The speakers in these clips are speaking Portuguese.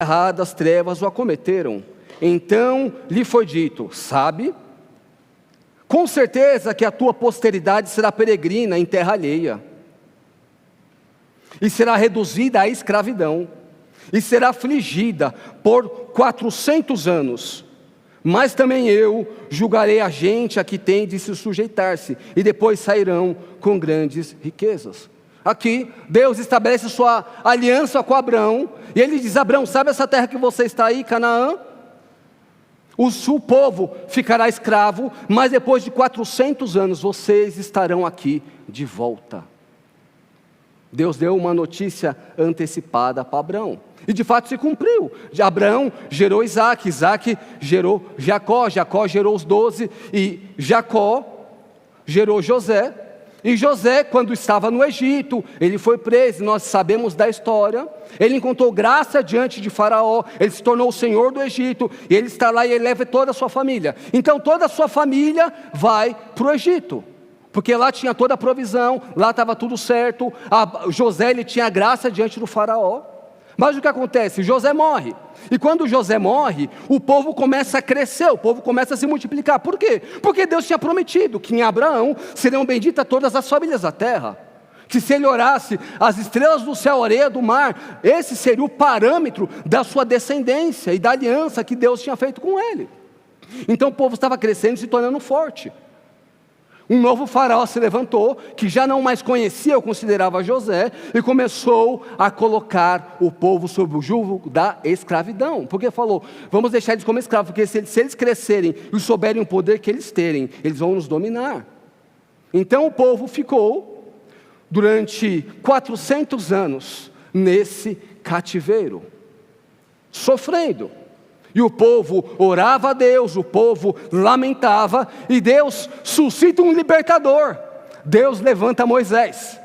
erradas trevas o acometeram. Então lhe foi dito: sabe, com certeza que a tua posteridade será peregrina em terra alheia, e será reduzida à escravidão, e será afligida por 400 anos. Mas também eu julgarei a gente a que tem de se sujeitar-se, e depois sairão com grandes riquezas. Aqui, Deus estabelece sua aliança com Abraão, e ele diz: Abraão, sabe essa terra que você está aí, Canaã? O seu povo ficará escravo, mas depois de 400 anos, vocês estarão aqui de volta. Deus deu uma notícia antecipada para Abraão, e de fato se cumpriu. Abraão gerou Isaac, Isaac gerou Jacó, Jacó gerou os 12, e Jacó gerou José. E José, quando estava no Egito, ele foi preso, nós sabemos da história. Ele encontrou graça diante de Faraó, ele se tornou o senhor do Egito, e ele está lá e ele leva toda a sua família. Então toda a sua família vai para o Egito, porque lá tinha toda a provisão, lá estava tudo certo. José, ele tinha graça diante do Faraó. Mas o que acontece? José morre, e quando José morre, o povo começa a crescer, o povo começa a se multiplicar. Por quê? Porque Deus tinha prometido que em Abraão seriam benditas todas as famílias da terra, que se ele orasse as estrelas do céu, a areia do mar, esse seria o parâmetro da sua descendência e da aliança que Deus tinha feito com ele. Então o povo estava crescendo e se tornando forte. Um novo faraó se levantou, que já não mais conhecia ou considerava José, e começou a colocar o povo sob o jugo da escravidão, porque falou: vamos deixar eles como escravos, porque se eles crescerem e souberem o poder que eles terem, eles vão nos dominar. Então o povo ficou durante 400 anos nesse cativeiro, sofrendo. E o povo orava a Deus, o povo lamentava, e Deus suscita um libertador. Deus levanta Moisés.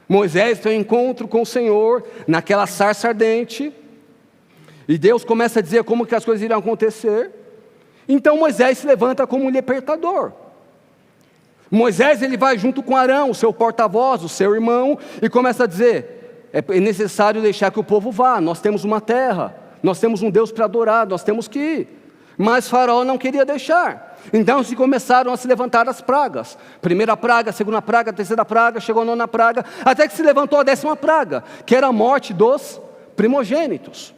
Moisés tem um encontro com o Senhor naquela sarça ardente, e Deus começa a dizer como que as coisas iriam acontecer. Então Moisés se levanta como um libertador. Moisés, ele vai junto com Arão, o seu porta-voz, o seu irmão, e começa a dizer: é necessário deixar que o povo vá, nós temos uma terra, nós temos um Deus para adorar, nós temos que ir. Mas Faraó não queria deixar. Então se começaram a se levantar as pragas. Primeira praga, segunda praga, terceira praga, chegou a nona praga, até que se levantou a 10ª praga, que era a morte dos primogênitos.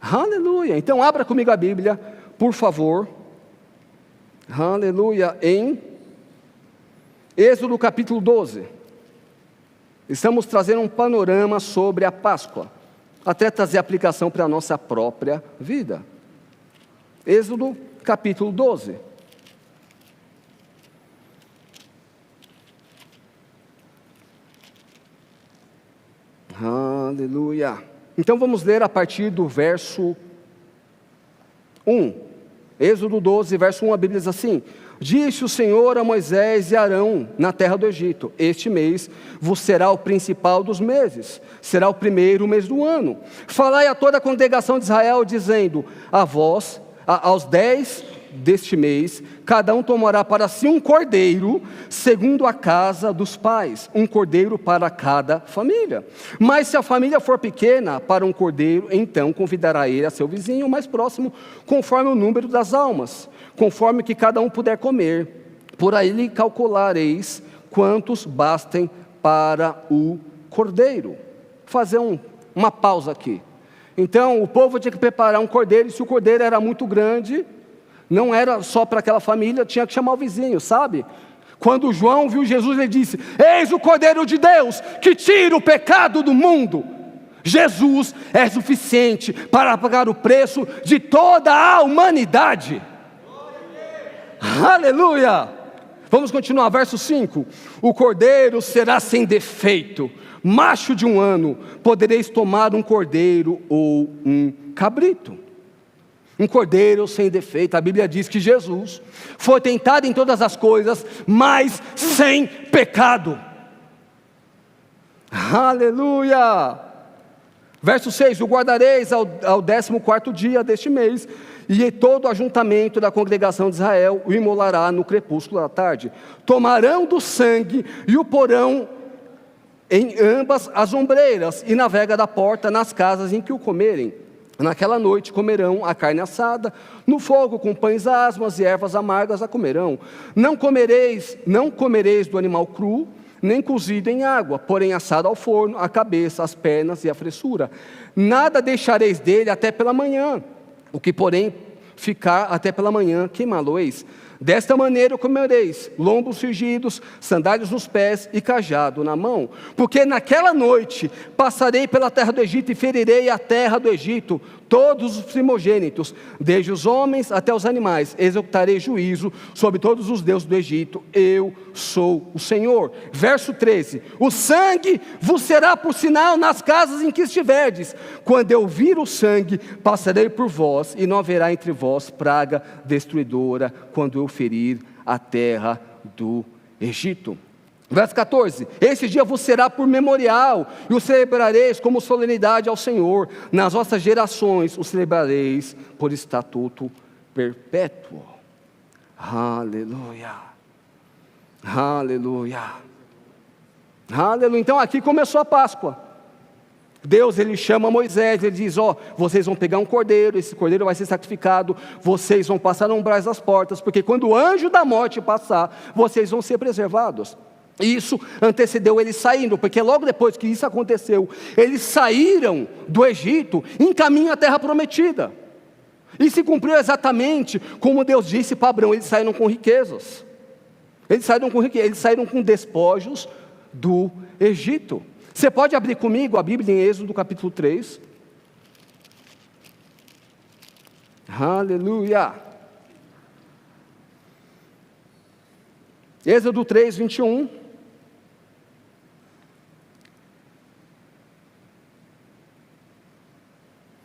Aleluia. Então abra comigo a Bíblia, por favor. Aleluia. Em Êxodo capítulo 12. Estamos trazendo um panorama sobre a Páscoa, até trazer aplicação para a nossa própria vida. Êxodo capítulo 12. Aleluia. Então vamos ler a partir do verso 1. Êxodo 12, verso 1, a Bíblia diz assim: disse o Senhor a Moisés e Arão na terra do Egito: este mês vos será o principal dos meses, será o primeiro mês do ano. Falai a toda a congregação de Israel, dizendo: a vós, aos 10 deste mês, cada um tomará para si um cordeiro, segundo a casa dos pais, um cordeiro para cada família. Mas se a família for pequena, para um cordeiro, então convidará ele a seu vizinho mais próximo, conforme o número das almas, conforme que cada um puder comer. Por aí lhe calculareis quantos bastem para o cordeiro. Fazer uma pausa aqui. Então o povo tinha que preparar um cordeiro, e se o cordeiro era muito grande, não era só para aquela família, tinha que chamar o vizinho, sabe? Quando João viu Jesus, ele disse: eis o Cordeiro de Deus, que tira o pecado do mundo. Jesus é suficiente para pagar o preço de toda a humanidade. Aleluia! Vamos continuar, verso 5. O cordeiro será sem defeito, macho de 1 ano, podereis tomar um cordeiro ou um cabrito. Um cordeiro sem defeito. A Bíblia diz que Jesus foi tentado em todas as coisas, mas sem pecado. Aleluia! Verso 6: o guardareis ao 14º dia deste mês, e todo o ajuntamento da congregação de Israel o imolará no crepúsculo da tarde. Tomarão do sangue e o porão em ambas as ombreiras, e na vega da porta nas casas em que o comerem. Naquela noite comerão a carne assada, no fogo com pães asmas e ervas amargas a comerão. Não comereis do animal cru, nem cozido em água, porém assado ao forno, a cabeça, as pernas e a fressura. Nada deixareis dele até pela manhã, o que porém ficar até pela manhã, queimá-lo-eis. Desta maneira comereis lombos cingidos, sandálias nos pés e cajado na mão. Porque naquela noite passarei pela terra do Egito e ferirei a terra do Egito, todos os primogênitos, desde os homens até os animais. Executarei juízo sobre todos os deuses do Egito. Eu sou o Senhor. Verso 13. O sangue vos será por sinal nas casas em que estiverdes. Quando eu vir o sangue, passarei por vós, e não haverá entre vós praga destruidora, quando eu ferir a terra do Egito. Verso 14, esse dia vos será por memorial, e o celebrareis como solenidade ao Senhor, nas vossas gerações o celebrareis por estatuto perpétuo. Aleluia, aleluia, aleluia. Então aqui começou a Páscoa. Deus, ele chama Moisés, ele diz, vocês vão pegar um cordeiro, esse cordeiro vai ser sacrificado, vocês vão passar no umbrais das portas, porque quando o anjo da morte passar, vocês vão ser preservados. E isso antecedeu eles saindo, porque logo depois que isso aconteceu, eles saíram do Egito em caminho à terra prometida. E se cumpriu exatamente como Deus disse para Abraão, eles saíram com riquezas. Eles saíram com despojos do Egito. Você pode abrir comigo a Bíblia em Êxodo capítulo 3. Aleluia. Êxodo 3, 21.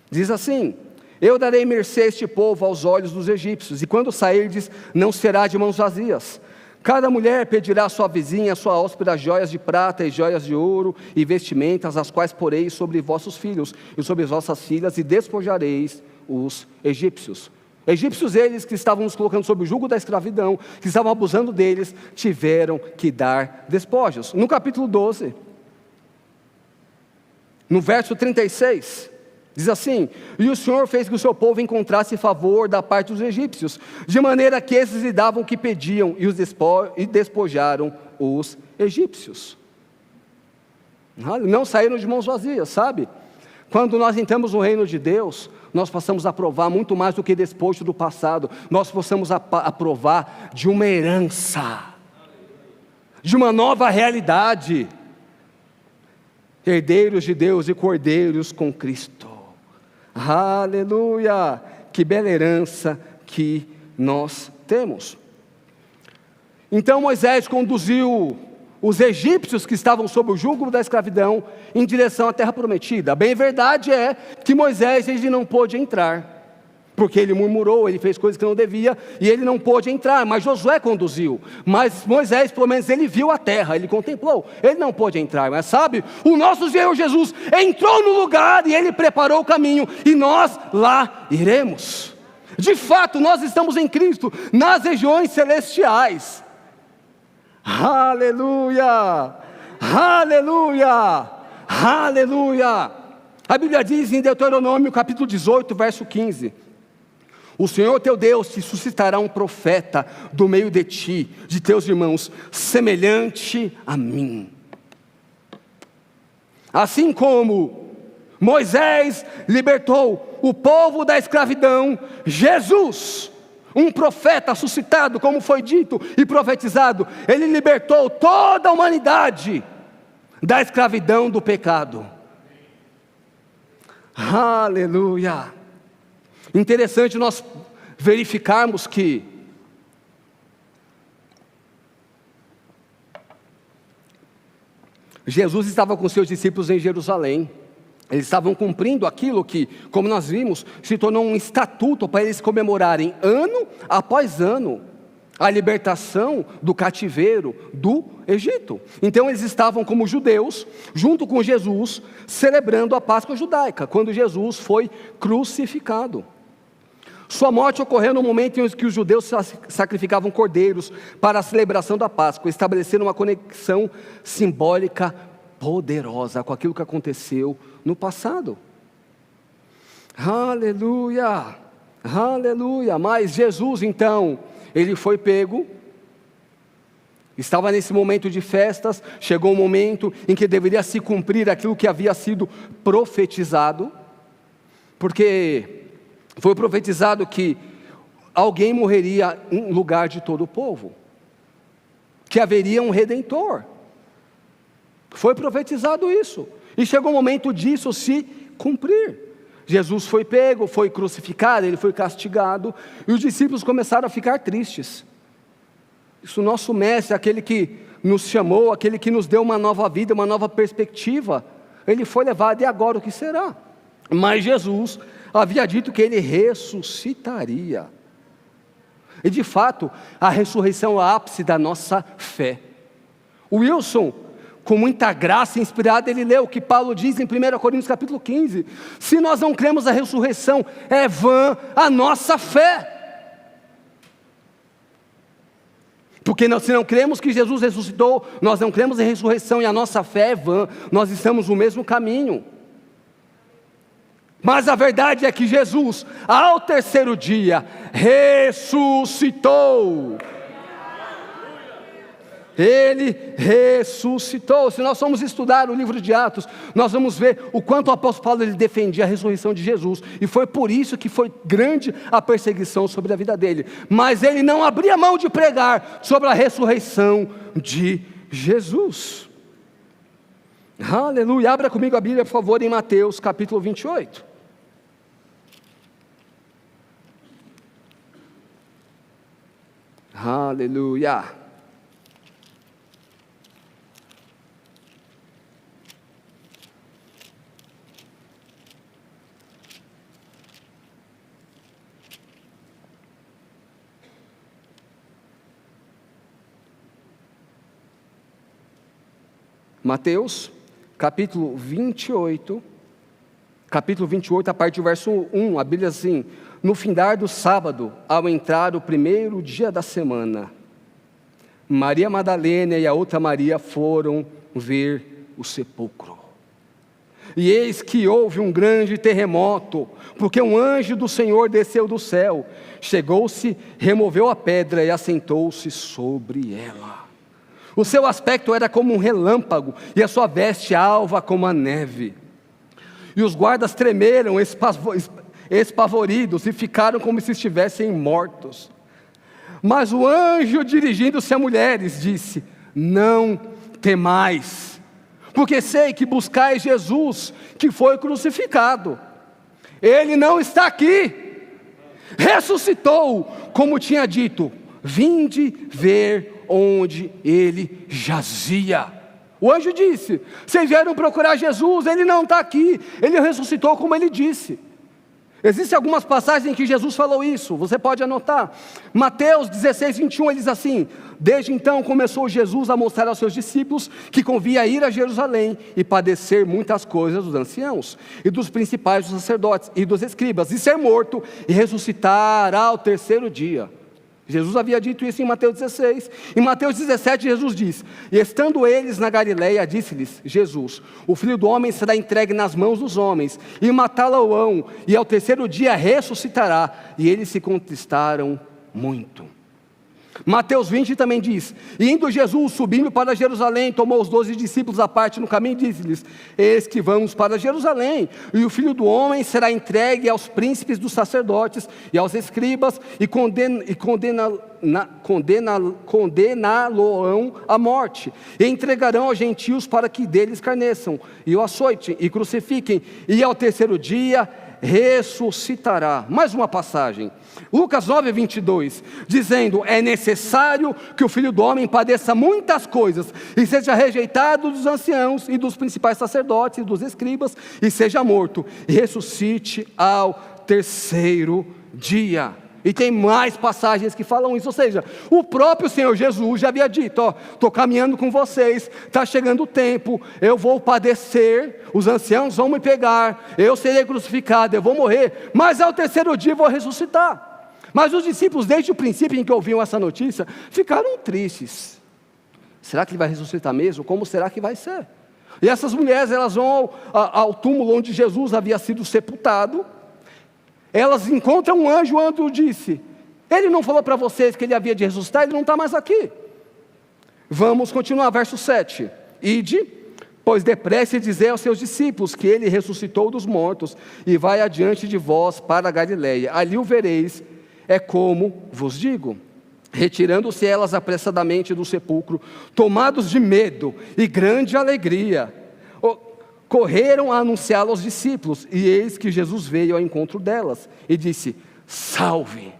Diz assim: eu darei mercê a este povo aos olhos dos egípcios, e quando sairdes, não será de mãos vazias. Cada mulher pedirá à sua vizinha, à sua hóspeda, joias de prata e joias de ouro e vestimentas, as quais poreis sobre vossos filhos e sobre vossas filhas, e despojareis os egípcios. Egípcios eles que estavam nos colocando sob o jugo da escravidão, que estavam abusando deles, tiveram que dar despojos. No capítulo 12, no verso 36... diz assim: e o Senhor fez que o seu povo encontrasse favor da parte dos egípcios, de maneira que esses lhe davam o que pediam, e despojaram os egípcios. Não saíram de mãos vazias, sabe? Quando nós entramos no reino de Deus, nós passamos a provar muito mais do que despojo do passado. Nós possamos provar de uma herança, de uma nova realidade, herdeiros de Deus e cordeiros com Cristo. Aleluia, que bela herança que nós temos. Então Moisés conduziu os egípcios que estavam sob o jugo da escravidão em direção à terra prometida. A bem verdade é que Moisés ele não pôde entrar, porque ele murmurou, ele fez coisas que não devia, e ele não pôde entrar, mas Josué conduziu. Mas Moisés, pelo menos, ele viu a terra, ele contemplou, ele não pôde entrar. Mas sabe, o nosso Senhor Jesus entrou no lugar, e ele preparou o caminho, e nós lá iremos. De fato, nós estamos em Cristo, nas regiões celestiais. Aleluia, aleluia, aleluia. A Bíblia diz em Deuteronômio capítulo 18, verso 15: o Senhor teu Deus te suscitará um profeta do meio de ti, de teus irmãos, semelhante a mim. Assim como Moisés libertou o povo da escravidão, Jesus, um profeta suscitado, como foi dito e profetizado, ele libertou toda a humanidade da escravidão do pecado. Aleluia. Interessante nós verificarmos que Jesus estava com seus discípulos em Jerusalém. Eles estavam cumprindo aquilo que, como nós vimos, se tornou um estatuto para eles comemorarem ano após ano a libertação do cativeiro do Egito. Então eles estavam como judeus, junto com Jesus, celebrando a Páscoa judaica, quando Jesus foi crucificado. Sua morte ocorreu no momento em que os judeus sacrificavam cordeiros para a celebração da Páscoa, estabelecendo uma conexão simbólica poderosa com aquilo que aconteceu no passado. Aleluia, aleluia. Mas Jesus então, ele foi pego, estava nesse momento de festas, chegou um momento em que deveria se cumprir aquilo que havia sido profetizado, porque foi profetizado que alguém morreria em lugar de todo o povo, que haveria um Redentor. Foi profetizado isso, e chegou o momento disso se cumprir. Jesus foi pego, foi crucificado, ele foi castigado, e os discípulos começaram a ficar tristes. Isso, nosso mestre, aquele que nos chamou, aquele que nos deu uma nova vida, uma nova perspectiva, ele foi levado, e agora o que será? Mas Jesus havia dito que ele ressuscitaria. E de fato, a ressurreição é o ápice da nossa fé. O Wilson, com muita graça inspirada, ele leu o que Paulo diz em 1 Coríntios capítulo 15. Se nós não cremos na ressurreição, é vã a nossa fé. Porque se não cremos que Jesus ressuscitou, nós não cremos em ressurreição e a nossa fé é vã, nós estamos no mesmo caminho. Mas a verdade é que Jesus, ao terceiro dia, ressuscitou. Ele ressuscitou. Se nós formos estudar o livro de Atos, nós vamos ver o quanto o apóstolo Paulo ele defendia a ressurreição de Jesus, e foi por isso que foi grande a perseguição sobre a vida dele, mas ele não abria mão de pregar sobre a ressurreição de Jesus. Aleluia. Abra comigo a Bíblia, por favor, em Mateus capítulo 28. Aleluia. Mateus, capítulo 28, a partir do verso 1, a Bíblia diz assim: no findar do sábado, ao entrar o primeiro dia da semana, Maria Madalena e a outra Maria foram ver o sepulcro. E eis que houve um grande terremoto, porque um anjo do Senhor desceu do céu, chegou-se, removeu a pedra e assentou-se sobre ela. O seu aspecto era como um relâmpago, e a sua veste alva como a neve. E os guardas tremeram, espavoridos, e ficaram como se estivessem mortos. Mas o anjo, dirigindo-se a mulheres, disse: não temais, porque sei que buscais Jesus, que foi crucificado. Ele não está aqui, ressuscitou, como tinha dito. Vinde ver onde ele jazia. O anjo disse: vocês vieram procurar Jesus, ele não está aqui, ele ressuscitou como ele disse. Existem algumas passagens em que Jesus falou isso, você pode anotar. Mateus 16, 21, ele diz assim: desde então começou Jesus a mostrar aos seus discípulos que convinha ir a Jerusalém e padecer muitas coisas dos anciãos e dos principais dos sacerdotes e dos escribas, e ser morto e ressuscitar ao terceiro dia. Jesus havia dito isso em Mateus 16. Em Mateus 17, Jesus diz: e estando eles na Galileia, disse-lhes Jesus: o Filho do Homem será entregue nas mãos dos homens, e matá-lo-ão, e ao terceiro dia ressuscitará. E eles se contristaram muito. Mateus 20 também diz: e indo Jesus, subindo para Jerusalém, tomou os 12 discípulos à parte no caminho e disse-lhes: eis que vamos para Jerusalém, e o Filho do Homem será entregue aos príncipes dos sacerdotes e aos escribas, e condená-lo-ão à morte, e entregarão aos gentios para que deles escarneçam, e o açoitem, e crucifiquem, e ao terceiro dia ressuscitará. Mais uma passagem, Lucas 9, 22, dizendo: é necessário que o Filho do Homem padeça muitas coisas, e seja rejeitado dos anciãos e dos principais sacerdotes e dos escribas, e seja morto, e ressuscite ao terceiro dia. E tem mais passagens que falam isso, ou seja, o próprio Senhor Jesus já havia dito: estou caminhando com vocês, está chegando o tempo, eu vou padecer, os anciãos vão me pegar, eu serei crucificado, eu vou morrer, mas ao terceiro dia eu vou ressuscitar. Mas os discípulos, desde o princípio em que ouviam essa notícia, ficaram tristes. Será que ele vai ressuscitar mesmo? Como será que vai ser? E essas mulheres, elas vão ao túmulo onde Jesus havia sido sepultado, elas encontram um anjo, o anjo disse: ele não falou para vocês que ele havia de ressuscitar? Ele não está mais aqui. Vamos continuar, verso 7. Ide, pois depressa e dizei aos seus discípulos que ele ressuscitou dos mortos e vai adiante de vós para a Galileia. Ali o vereis, é como vos digo. Retirando-se elas apressadamente do sepulcro, tomados de medo e grande alegria, correram a anunciá-lo aos discípulos, e eis que Jesus veio ao encontro delas e disse: salve!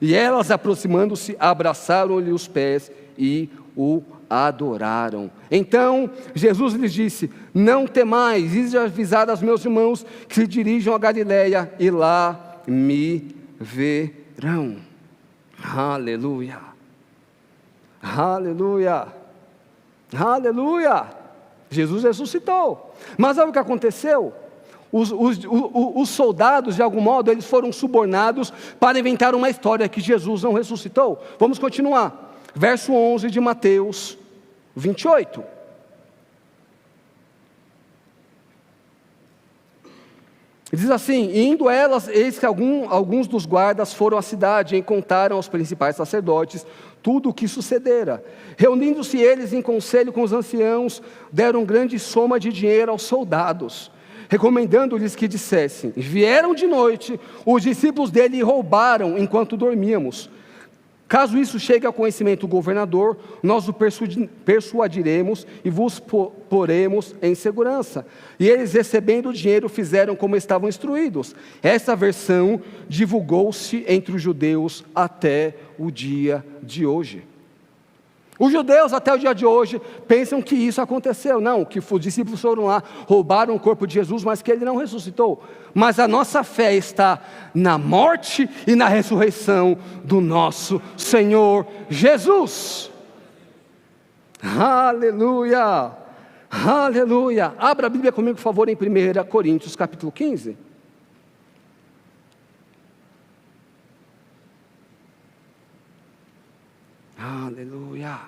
E elas, aproximando-se, abraçaram-lhe os pés e o adoraram. Então Jesus lhes disse: não temais, ide avisar aos meus irmãos que se dirijam a Galileia, e lá me verão. Aleluia, aleluia, aleluia. Jesus ressuscitou. Mas sabe o que aconteceu? Os soldados, de algum modo, eles foram subornados para inventar uma história que Jesus não ressuscitou. Vamos continuar. Verso 11 de Mateus 28. Diz assim: indo elas, eis que alguns dos guardas foram à cidade e contaram aos principais sacerdotes tudo o que sucedera. Reunindo-se eles em conselho com os anciãos, deram grande soma de dinheiro aos soldados, recomendando-lhes que dissessem: vieram de noite os discípulos dele e roubaram enquanto dormíamos. Caso isso chegue ao conhecimento do governador, nós o persuadiremos e vos poremos em segurança. E eles, recebendo o dinheiro, fizeram como estavam instruídos. Essa versão divulgou-se entre os judeus até o dia de hoje. Os judeus até o dia de hoje pensam que isso aconteceu. Não, que os discípulos foram lá, roubaram o corpo de Jesus, mas que ele não ressuscitou. Mas a nossa fé está na morte e na ressurreição do nosso Senhor Jesus. Aleluia, aleluia. Abra a Bíblia comigo, por favor, em 1 Coríntios capítulo 15. Aleluia.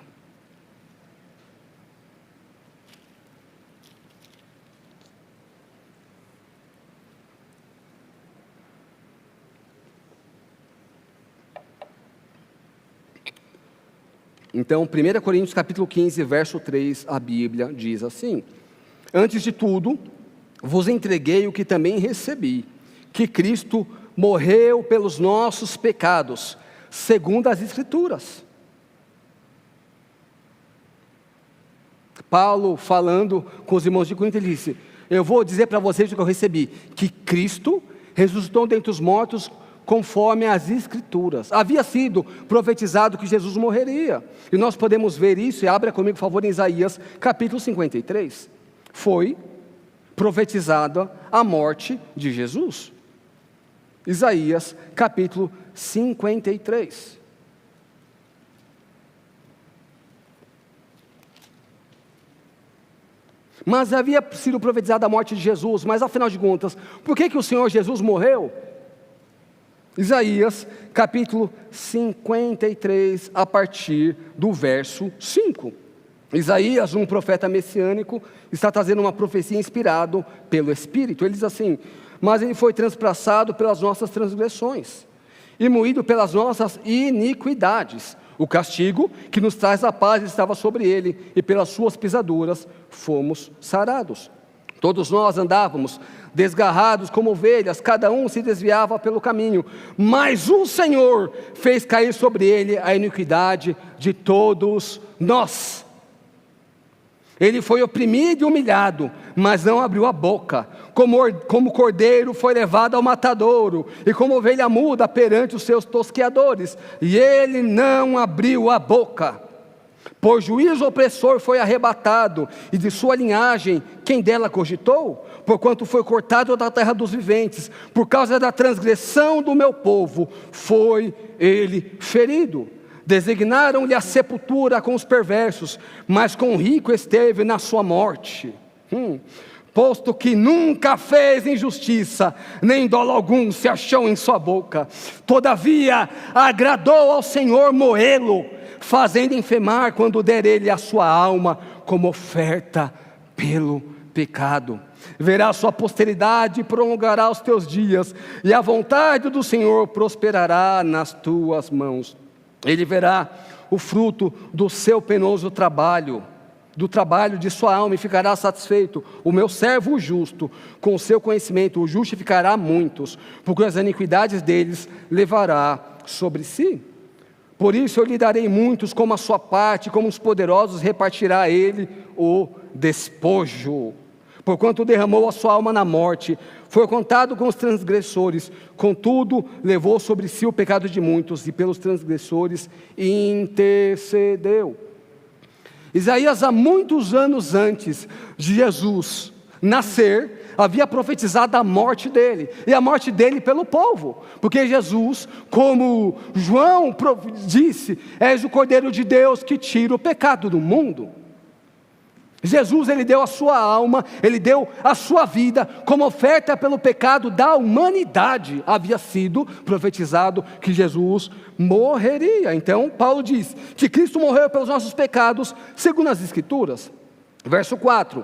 Então, 1 Coríntios capítulo 15, verso 3, a Bíblia diz assim: antes de tudo, vos entreguei o que também recebi, que Cristo morreu pelos nossos pecados, segundo as Escrituras. Paulo, falando com os irmãos de Corinto, ele disse: eu vou dizer para vocês o que eu recebi, que Cristo ressuscitou dentre os mortos conforme as Escrituras. Havia sido profetizado que Jesus morreria, e nós podemos ver isso, e abra comigo, por favor, em Isaías capítulo 53. Foi profetizada a morte de Jesus. Isaías capítulo 53. Mas havia sido profetizada a morte de Jesus, mas afinal de contas, por que o Senhor Jesus morreu? Isaías capítulo 53, a partir do verso 5. Isaías, um profeta messiânico, está trazendo uma profecia inspirado pelo Espírito. Ele diz assim: mas ele foi transpassado pelas nossas transgressões e moído pelas nossas iniquidades. O castigo que nos traz a paz estava sobre ele, e pelas suas pisaduras fomos sarados. Todos nós andávamos desgarrados como ovelhas, cada um se desviava pelo caminho, mas o Senhor fez cair sobre ele a iniquidade de todos nós. Ele foi oprimido e humilhado, mas não abriu a boca. Como cordeiro foi levado ao matadouro, e como ovelha muda perante os seus tosqueadores, e ele não abriu a boca. Por juízo opressor foi arrebatado, e de sua linhagem quem dela cogitou? Porquanto foi cortado da terra dos viventes, por causa da transgressão do meu povo foi ele ferido. Designaram-lhe a sepultura com os perversos, mas com o rico esteve na sua morte. Posto que nunca fez injustiça, nem dolo algum se achou em sua boca. Todavia agradou ao Senhor moê-lo, fazendo enfermar quando der ele a sua alma como oferta pelo pecado. Verá a sua posteridade e prolongará os teus dias, e a vontade do Senhor prosperará nas tuas mãos. Ele verá o fruto do seu penoso trabalho, do trabalho de sua alma, e ficará satisfeito. O meu servo o justo, com o seu conhecimento, o justificará muitos, porque as iniquidades deles levará sobre si. Por isso eu lhe darei muitos como a sua parte, como os poderosos repartirá a ele o despojo. Porquanto derramou a sua alma na morte, foi contado com os transgressores, contudo levou sobre si o pecado de muitos, e pelos transgressores intercedeu. Isaías, há muitos anos antes de Jesus nascer, havia profetizado a morte dele, e a morte dele pelo povo, porque Jesus, como João disse, és o Cordeiro de Deus que tira o pecado do mundo. Jesus, ele deu a sua alma, ele deu a sua vida como oferta pelo pecado da humanidade. Havia sido profetizado que Jesus morreria. Então Paulo diz que Cristo morreu pelos nossos pecados, segundo as Escrituras. Verso 4: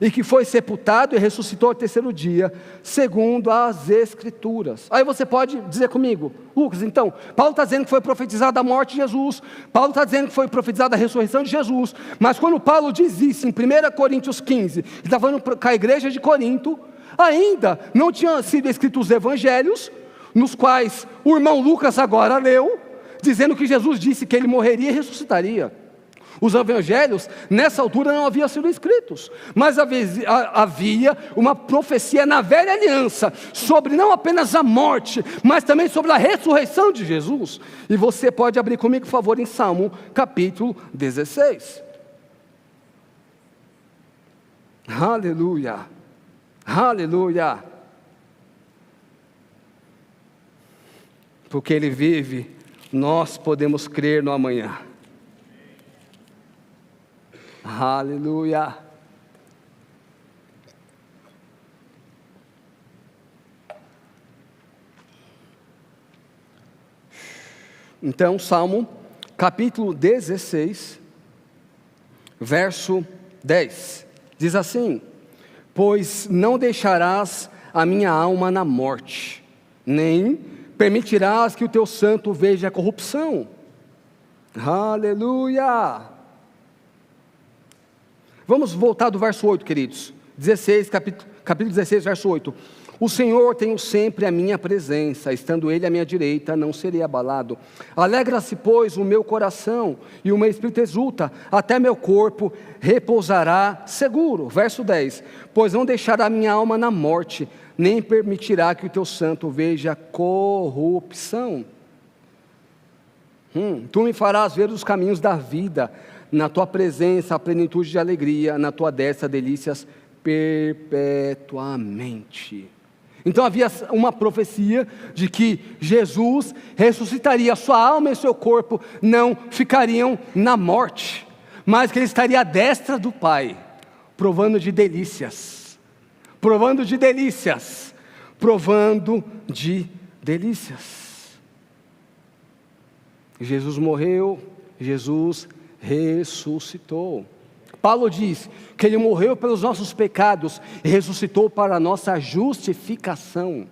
e que foi sepultado e ressuscitou ao terceiro dia, segundo as Escrituras. Aí você pode dizer comigo, Lucas, então, Paulo está dizendo que foi profetizada a morte de Jesus, Paulo está dizendo que foi profetizada a ressurreição de Jesus, mas quando Paulo diz isso em 1 Coríntios 15, ele está falando com a igreja de Corinto, ainda não tinham sido escritos os evangelhos, nos quais o irmão Lucas agora leu, dizendo que Jesus disse que ele morreria e ressuscitaria. Os evangelhos, nessa altura, não haviam sido escritos, mas havia uma profecia na velha aliança, sobre não apenas a morte, mas também sobre a ressurreição de Jesus. E você pode abrir comigo, por favor, em Salmo capítulo 16. Aleluia, aleluia. Porque Ele vive, nós podemos crer no amanhã. Aleluia. Então, Salmo capítulo 16, verso 10, diz assim: pois não deixarás a minha alma na morte, nem permitirás que o teu santo veja a corrupção. Aleluia. Vamos voltar do verso 8, queridos. 16, capítulo 16, verso 8. O Senhor tem sempre a minha presença, estando Ele à minha direita, não serei abalado. Alegra-se, pois, o meu coração, e o meu espírito exulta, até meu corpo repousará seguro. Verso 10. Pois não deixará minha alma na morte, nem permitirá que o teu santo veja corrupção. Tu me farás ver os caminhos da vida, na tua presença a plenitude de alegria, na tua destra delícias perpetuamente. Então havia uma profecia de que Jesus ressuscitaria, sua alma e seu corpo não ficariam na morte, mas que Ele estaria à destra do Pai, provando de delícias, provando de delícias, provando de delícias. Jesus morreu, Jesus ressuscitou. Paulo diz que Ele morreu pelos nossos pecados e ressuscitou para a nossa justificação.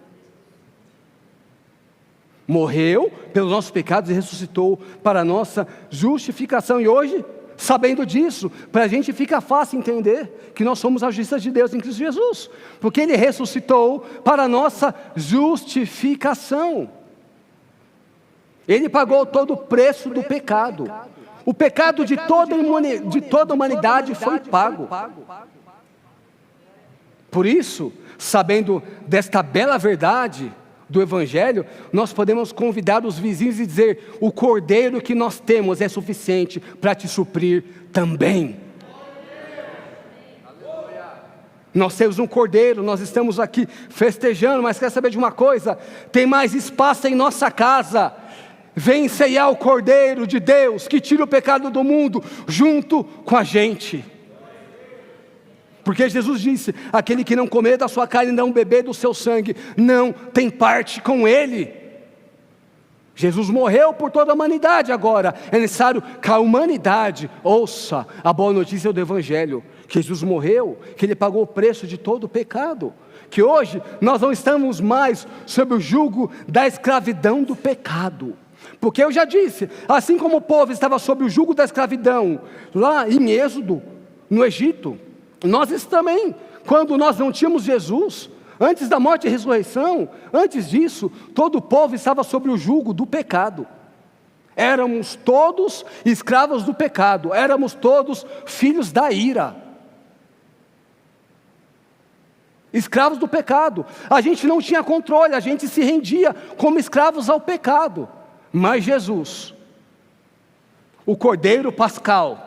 Morreu pelos nossos pecados e ressuscitou para a nossa justificação. E hoje, sabendo disso, para a gente fica fácil entender que nós somos a justiça de Deus em Cristo Jesus, porque Ele ressuscitou para a nossa justificação. Ele pagou todo o preço do pecado. O pecado de toda a humanidade foi pago. Por isso, sabendo desta bela verdade do Evangelho, nós podemos convidar os vizinhos e dizer: o cordeiro que nós temos é suficiente para te suprir também. Nós temos um cordeiro, nós estamos aqui festejando, mas quer saber de uma coisa? Tem mais espaço em nossa casa. Vem ceiar o Cordeiro de Deus, que tira o pecado do mundo, junto com a gente. Porque Jesus disse: aquele que não comer da sua carne e não beber do seu sangue, não tem parte com Ele. Jesus morreu por toda a humanidade agora. É necessário que a humanidade ouça a boa notícia do Evangelho, que Jesus morreu, que Ele pagou o preço de todo o pecado, que hoje nós não estamos mais sob o jugo da escravidão do pecado, porque eu já disse, assim como o povo estava sob o jugo da escravidão, lá em Êxodo, no Egito, nós também, quando nós não tínhamos Jesus, antes da morte e ressurreição, antes disso, todo o povo estava sob o jugo do pecado, éramos todos escravos do pecado, éramos todos filhos da ira, escravos do pecado, a gente não tinha controle, a gente se rendia como escravos ao pecado, mas Jesus, o Cordeiro Pascal,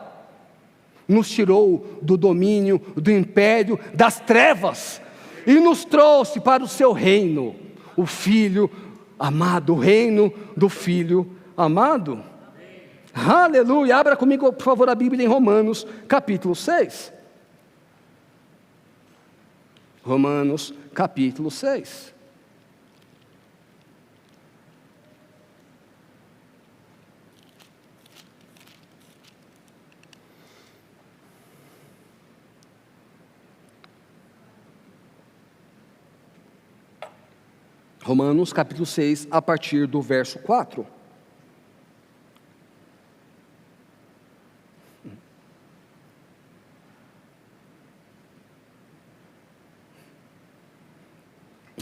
nos tirou do domínio, do império, das trevas, e nos trouxe para o seu reino, o Filho amado, o reino do Filho amado. Amém. Aleluia, abra comigo por favor a Bíblia em Romanos capítulo 6. Romanos capítulo 6. Romanos capítulo 6, a partir do verso 4.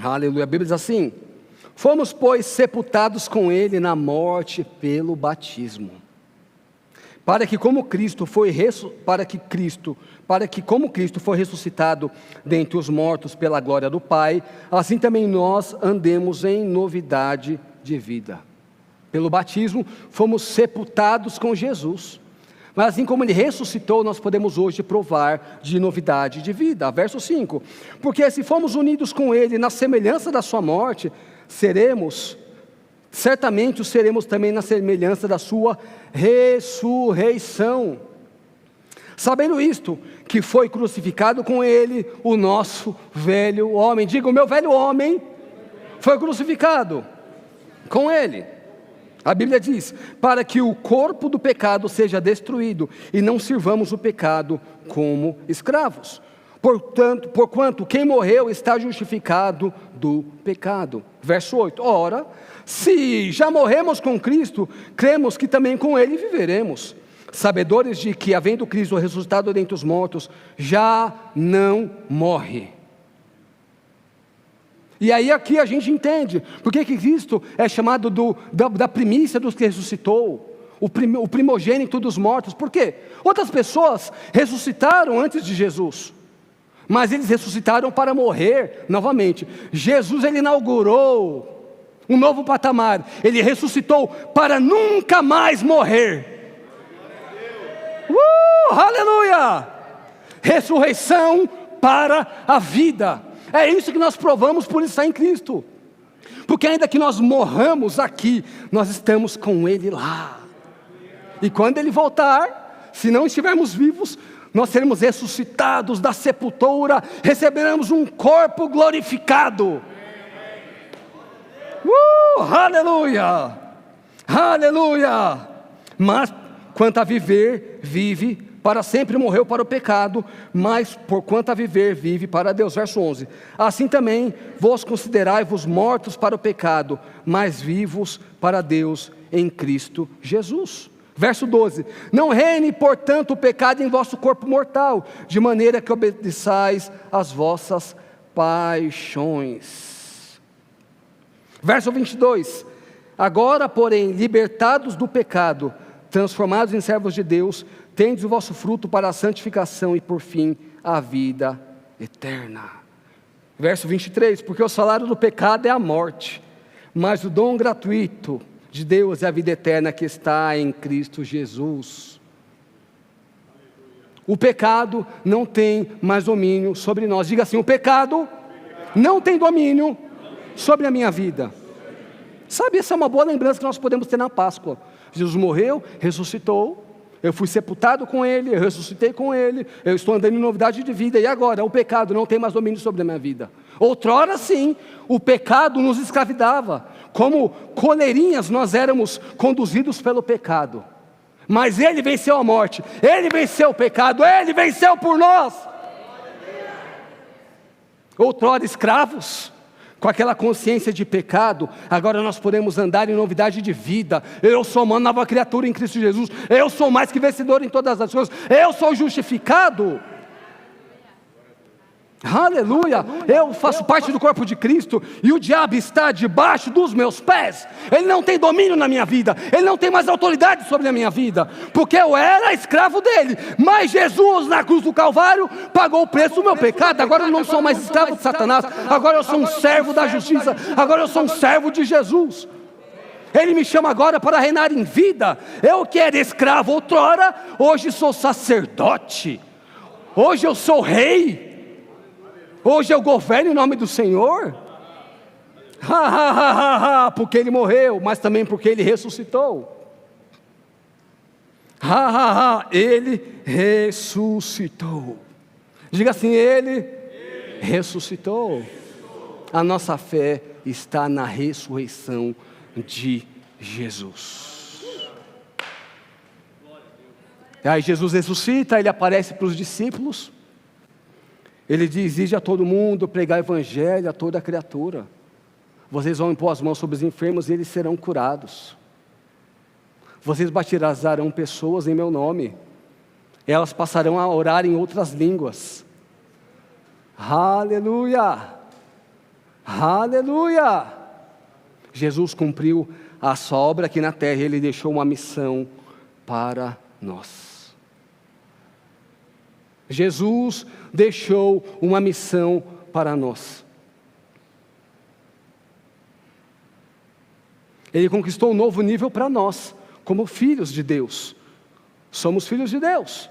Aleluia, a Bíblia diz assim: fomos, pois, sepultados com Ele na morte pelo batismo, para que como Cristo foi ressuscitado dentre os mortos pela glória do Pai, assim também nós andemos em novidade de vida. Pelo batismo fomos sepultados com Jesus, mas assim como Ele ressuscitou, nós podemos hoje provar de novidade de vida. Verso 5, porque se fomos unidos com Ele na semelhança da sua morte, certamente o seremos também na semelhança da sua ressurreição. Sabendo isto, que foi crucificado com Ele o nosso velho homem. Diga, o meu velho homem foi crucificado com Ele. A Bíblia diz, para que o corpo do pecado seja destruído, e não sirvamos o pecado como escravos. Porquanto quem morreu está justificado do pecado. Verso 8, ora, se já morremos com Cristo, cremos que também com Ele viveremos, sabedores de que, havendo Cristo ressuscitado dentre os mortos, já não morre. E aí aqui a gente entende, porque que Cristo é chamado da primícia dos que ressuscitou, o primogênito dos mortos. Por quê? Outras pessoas ressuscitaram antes de Jesus, mas eles ressuscitaram para morrer novamente. Jesus, Ele inaugurou um novo patamar, Ele ressuscitou para nunca mais morrer. Aleluia! Ressurreição para a vida. É isso que nós provamos por estar em Cristo, porque ainda que nós morramos aqui, nós estamos com Ele lá, e quando Ele voltar, se não estivermos vivos, nós seremos ressuscitados da sepultura, receberemos um corpo glorificado. Aleluia, aleluia. Mas quanto a viver, vive para sempre, morreu para o pecado, mas porquanto a viver, vive para Deus. Verso 11, assim também vos considerai-vos mortos para o pecado, mas vivos para Deus em Cristo Jesus. Verso 12, não reine portanto o pecado em vosso corpo mortal, de maneira que obedeçais às vossas paixões. Verso 22, agora porém, libertados do pecado, transformados em servos de Deus, tendes o vosso fruto para a santificação e por fim a vida eterna. Verso 23, porque o salário do pecado é a morte, mas o dom gratuito de Deus é a vida eterna que está em Cristo Jesus. O pecado não tem mais domínio sobre nós. Diga assim, o pecado não tem domínio sobre a minha vida. Sabe, essa é uma boa lembrança que nós podemos ter na Páscoa. Jesus morreu, ressuscitou, eu fui sepultado com Ele, eu ressuscitei com Ele, eu estou andando em novidade de vida, e agora? O pecado não tem mais domínio sobre a minha vida. Outrora sim, o pecado nos escravizava, como coleirinhas nós éramos conduzidos pelo pecado, mas Ele venceu a morte, Ele venceu o pecado, Ele venceu por nós. Outrora escravos, com aquela consciência de pecado, agora nós podemos andar em novidade de vida. Eu sou uma nova criatura em Cristo Jesus, eu sou mais que vencedor em todas as coisas, eu sou justificado. Aleluia, eu faço parte do corpo de Cristo, e o diabo está debaixo dos meus pés. Ele não tem domínio na minha vida, ele não tem mais autoridade sobre a minha vida, porque eu era escravo dele, mas Jesus na cruz do Calvário pagou o preço do meu pecado. Agora eu não sou mais escravo de Satanás, agora eu sou um servo da justiça, agora eu sou um servo de Jesus. Ele me chama agora para reinar em vida. Eu que era escravo outrora, hoje sou sacerdote, hoje eu sou rei, hoje eu governo em nome do Senhor. Porque Ele morreu, mas também porque Ele ressuscitou. Ele ressuscitou. Diga assim: Ele ressuscitou. A nossa fé está na ressurreição de Jesus. Aí Jesus ressuscita, Ele aparece para os discípulos. Ele diz: ide a todo mundo, pregar o evangelho a toda criatura. Vocês vão impor as mãos sobre os enfermos e eles serão curados. Vocês batizarão pessoas em meu nome. Elas passarão a orar em outras línguas. Aleluia! Aleluia! Jesus cumpriu a sua obra aqui na terra. Ele deixou uma missão para nós. Jesus deixou uma missão para nós. Ele conquistou um novo nível para nós, como filhos de Deus. Somos filhos de Deus,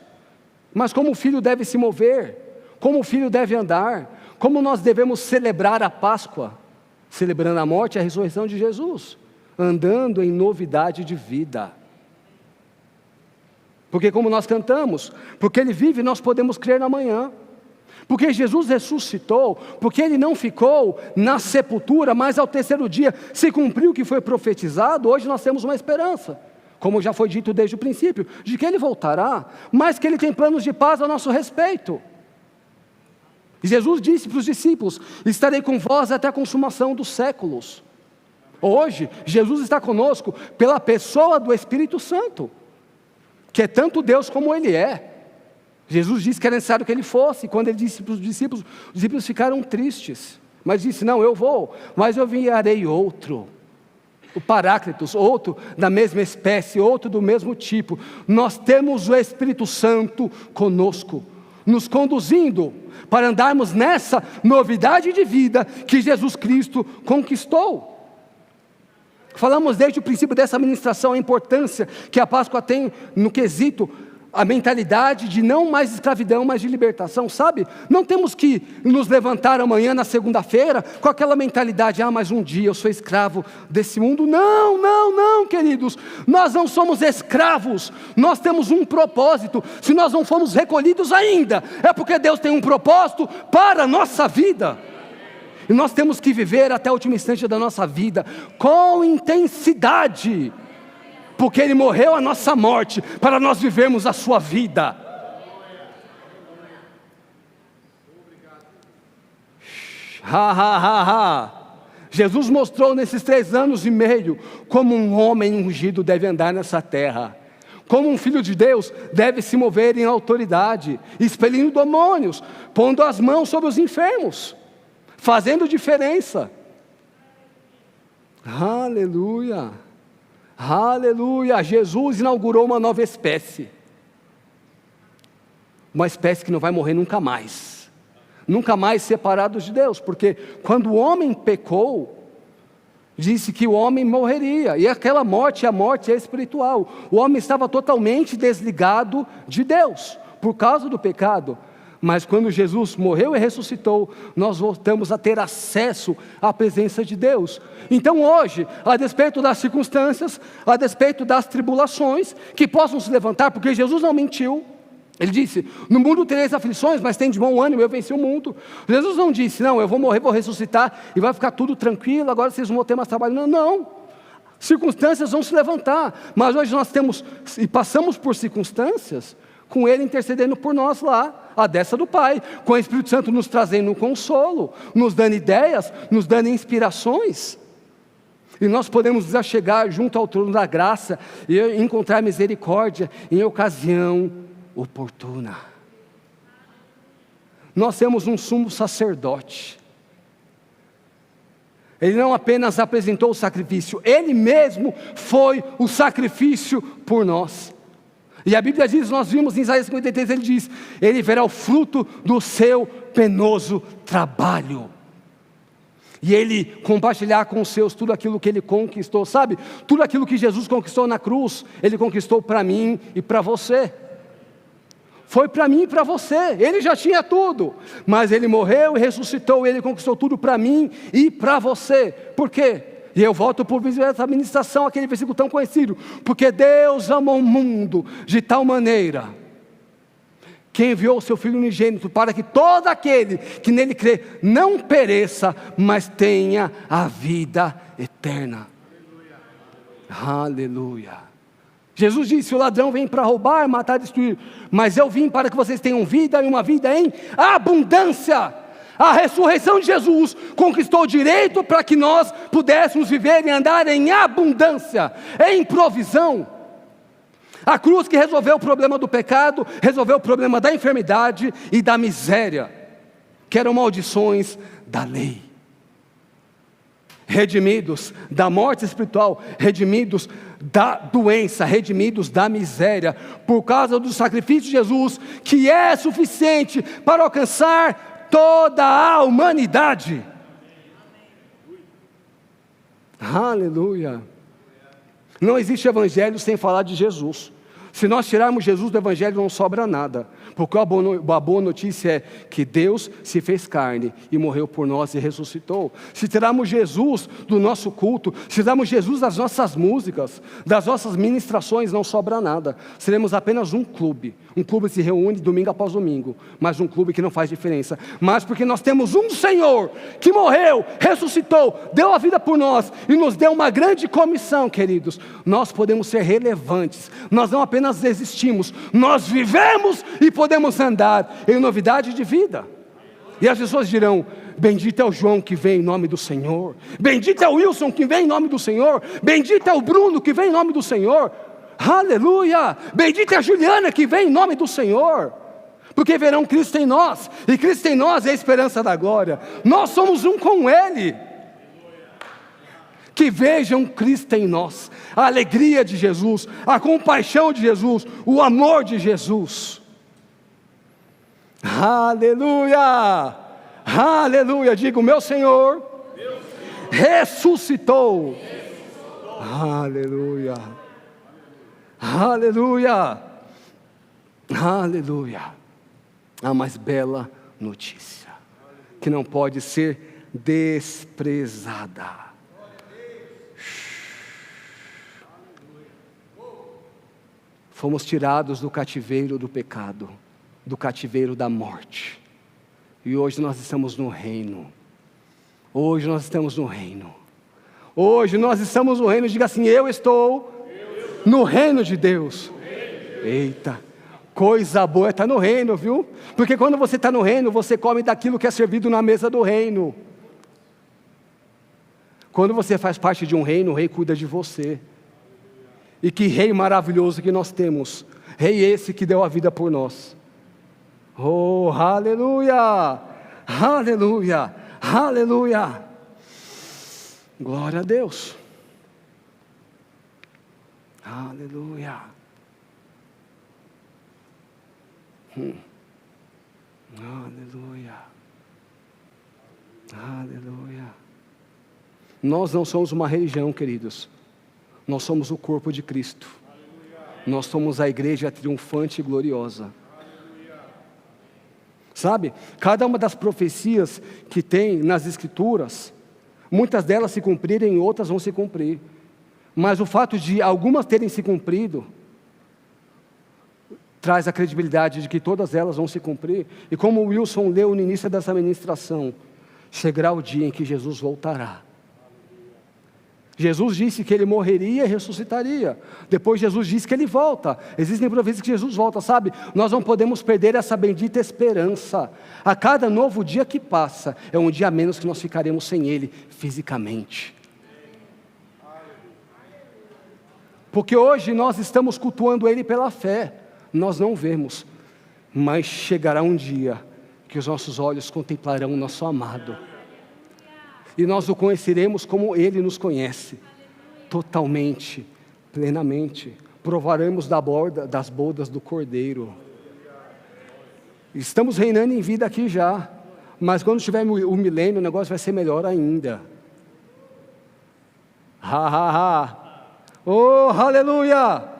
mas como o filho deve se mover, como o filho deve andar, como nós devemos celebrar a Páscoa, celebrando a morte e a ressurreição de Jesus, andando em novidade de vida. Porque como nós cantamos, porque Ele vive, nós podemos crer na manhã. Porque Jesus ressuscitou, porque Ele não ficou na sepultura, mas ao terceiro dia se cumpriu o que foi profetizado. Hoje nós temos uma esperança, como já foi dito desde o princípio, de que Ele voltará, mas que Ele tem planos de paz a nosso respeito. E Jesus disse para os discípulos: estarei com vós até a consumação dos séculos. Hoje, Jesus está conosco pela pessoa do Espírito Santo, que é tanto Deus como Ele é. Jesus disse que era necessário que Ele fosse. Quando Ele disse para os discípulos ficaram tristes, mas disse: não, eu vou, mas eu enviarei outro, o Paráclitos, outro da mesma espécie, outro do mesmo tipo. Nós temos o Espírito Santo conosco, nos conduzindo para andarmos nessa novidade de vida que Jesus Cristo conquistou. Falamos desde o princípio dessa ministração a importância que a Páscoa tem no quesito, a mentalidade de não mais escravidão, mas de libertação, sabe? Não temos que nos levantar amanhã na segunda-feira com aquela mentalidade: mais um dia eu sou escravo desse mundo. Não, não, não, queridos, nós não somos escravos, nós temos um propósito. Se nós não fomos recolhidos ainda, é porque Deus tem um propósito para a nossa vida. E nós temos que viver até o último instante da nossa vida com intensidade, porque Ele morreu a nossa morte para nós vivermos a sua vida. Jesus mostrou nesses 3 anos e meio como um homem ungido deve andar nessa terra, como um filho de Deus deve se mover em autoridade, expelindo demônios, pondo as mãos sobre os enfermos, fazendo diferença. Aleluia, aleluia. Jesus inaugurou uma nova espécie, uma espécie que não vai morrer nunca mais separados de Deus, porque quando o homem pecou, disse que o homem morreria, e aquela morte, a morte é espiritual. O homem estava totalmente desligado de Deus, por causa do pecado. Mas quando Jesus morreu e ressuscitou, nós voltamos a ter acesso à presença de Deus. Então hoje, a despeito das circunstâncias, a despeito das tribulações que possam se levantar, porque Jesus não mentiu. Ele disse: no mundo tereis aflições, mas tem de bom ânimo, eu venci o mundo. Jesus não disse: não, eu vou morrer, vou ressuscitar e vai ficar tudo tranquilo, agora vocês não vão ter mais trabalho. Não, não. Circunstâncias vão se levantar, mas hoje nós temos e passamos por circunstâncias com Ele intercedendo por nós lá, à destra do Pai, com o Espírito Santo nos trazendo um consolo, nos dando ideias, nos dando inspirações. E nós podemos já chegar junto ao trono da graça e encontrar misericórdia em ocasião oportuna. Nós temos um sumo sacerdote. Ele não apenas apresentou o sacrifício, Ele mesmo foi o sacrifício por nós. E a Bíblia diz, nós vimos em Isaías 53, Ele diz, Ele verá o fruto do seu penoso trabalho. E Ele compartilhar com os seus tudo aquilo que Ele conquistou, sabe? Tudo aquilo que Jesus conquistou na cruz, Ele conquistou para mim e para você. Foi para mim e para você, Ele já tinha tudo, mas Ele morreu e ressuscitou, Ele conquistou tudo para mim e para você. Por quê? E eu volto por essa ministração, aquele versículo tão conhecido, porque Deus amou o mundo de tal maneira, que enviou o seu Filho unigênito, para que todo aquele que nele crê, não pereça, mas tenha a vida eterna. Aleluia. Jesus disse, o ladrão vem para roubar, matar e destruir, mas eu vim para que vocês tenham vida, e uma vida em abundância. A ressurreição de Jesus conquistou o direito para que nós pudéssemos viver e andar em abundância, em provisão. A cruz que resolveu o problema do pecado, resolveu o problema da enfermidade e da miséria, que eram maldições da lei. Redimidos da morte espiritual, redimidos da doença, redimidos da miséria, por causa do sacrifício de Jesus, que é suficiente para alcançar toda a humanidade. Aleluia. Não existe evangelho sem falar de Jesus. Se nós tirarmos Jesus do evangelho, não sobra nada, porque a boa notícia é que Deus se fez carne e morreu por nós e ressuscitou. Se tirarmos Jesus do nosso culto, se tirarmos Jesus das nossas músicas, das nossas ministrações, não sobra nada. Seremos apenas um clube que se reúne domingo após domingo, mas um clube que não faz diferença. Mas porque nós temos um Senhor que morreu, ressuscitou, deu a vida por nós e nos deu uma grande comissão, queridos. Nós podemos ser relevantes, nós não apenas existimos, nós vivemos e podemos andar em novidade de vida. E as pessoas dirão, bendito é o João que vem em nome do Senhor, bendito é o Wilson que vem em nome do Senhor, bendito é o Bruno que vem em nome do Senhor, aleluia, bendita é a Juliana que vem em nome do Senhor, porque verão Cristo em nós, e Cristo em nós é a esperança da glória, nós somos um com Ele. Que vejam Cristo em nós, a alegria de Jesus, a compaixão de Jesus, o amor de Jesus. Aleluia, aleluia, digo, meu Senhor ressuscitou. Aleluia, aleluia, aleluia. A mais bela notícia, que não pode ser desprezada. Fomos tirados do cativeiro do pecado, do cativeiro da morte, e hoje nós estamos no reino. Hoje nós estamos no reino. Hoje nós estamos no reino. Diga assim, eu estou no reino de Deus. Eita, coisa boa é estar no reino, viu? Porque quando você está no reino, você come daquilo que é servido na mesa do reino. Quando você faz parte de um reino, o rei cuida de você. E que rei maravilhoso que nós temos, rei esse que deu a vida por nós. Oh, aleluia, aleluia, aleluia, glória a Deus, aleluia, aleluia, aleluia. Nós não somos uma religião, queridos. Nós somos o corpo de Cristo. Nós somos a igreja triunfante e gloriosa. Sabe, cada uma das profecias que tem nas Escrituras, muitas delas se cumprirem, outras vão se cumprir. Mas o fato de algumas terem se cumprido, traz a credibilidade de que todas elas vão se cumprir. E como o Wilson leu no início dessa ministração, chegará o dia em que Jesus voltará. Jesus disse que ele morreria e ressuscitaria. Depois Jesus disse que ele volta. Existem profecias que Jesus volta, sabe? Nós não podemos perder essa bendita esperança. A cada novo dia que passa, é um dia a menos que nós ficaremos sem ele, fisicamente. Porque hoje nós estamos cultuando ele pela fé. Nós não vemos. Mas chegará um dia que os nossos olhos contemplarão o nosso amado. E nós o conheceremos como ele nos conhece. Totalmente, plenamente. Provaremos das bodas do Cordeiro. Estamos reinando em vida aqui já. Mas quando tiver o milênio, o negócio vai ser melhor ainda. Oh, aleluia!